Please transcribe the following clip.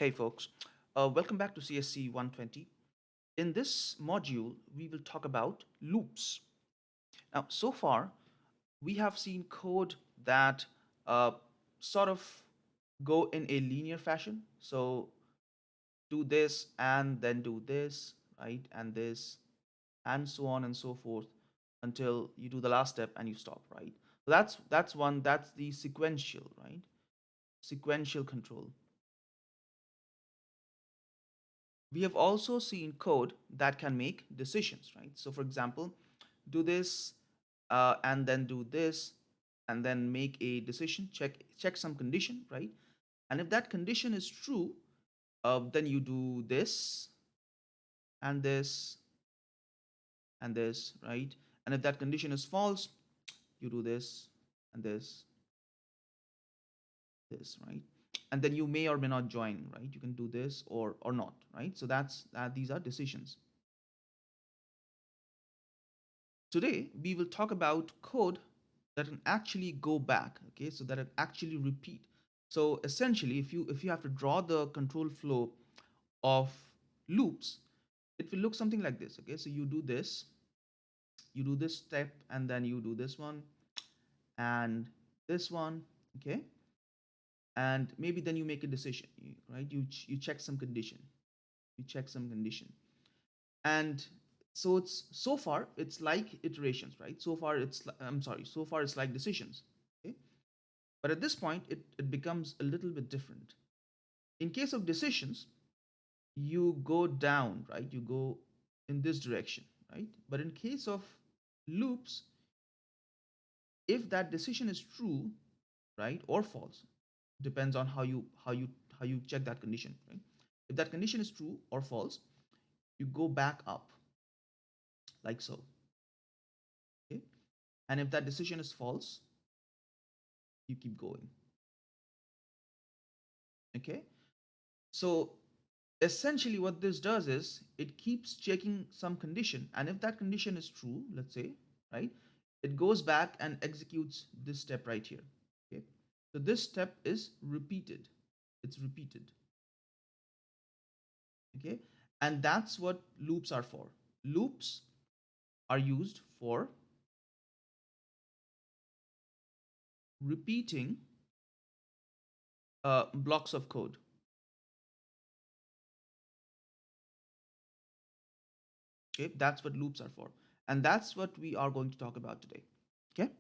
Hey folks, welcome back to CSC 120. In this module, we will talk about loops. Now, so far, we have seen code that uh, sort of go in a linear fashion. So do this and then do this, right? And this, and so on and so forth until you do the last step and you stop, right? So that's the sequential, right? Sequential control. We have also seen code that can make decisions, right? So for example, do this and then do this and then make a decision, check some condition, right? And if that condition is true, then you do this and this and this, right? And if that condition is false, you do this and this, right? And then you may or may not join, right? You can do this or not, right? So that's that. These are decisions. Today, we will talk about code that can actually go back, okay? So that it actually repeat. So essentially, if you have to draw the control flow of loops, it will look something like this, okay? So you do this step, and then you do this one and this one, okay? And maybe then you make a decision, right? You check some condition, you check some condition, and so it's so far it's like iterations, right? So far I'm sorry, so far it's like decisions, okay? But at this point it becomes a little bit different. In case of decisions, you go down, right? You go in this direction, right? But in case of loops, if that decision is true, right, or false, depends on how you check that condition, right? If that condition is true or false, you go back up like so, okay? And if that decision is false, you keep going, okay? So essentially what this does is it keeps checking some condition, and if that condition is true, let's say, right, it goes back and executes this step right here, okay? So this step is repeated, it's repeated, okay? And that's what loops are for. Loops are used for repeating blocks of code, okay? That's what loops are for, and that's what we are going to talk about today, okay?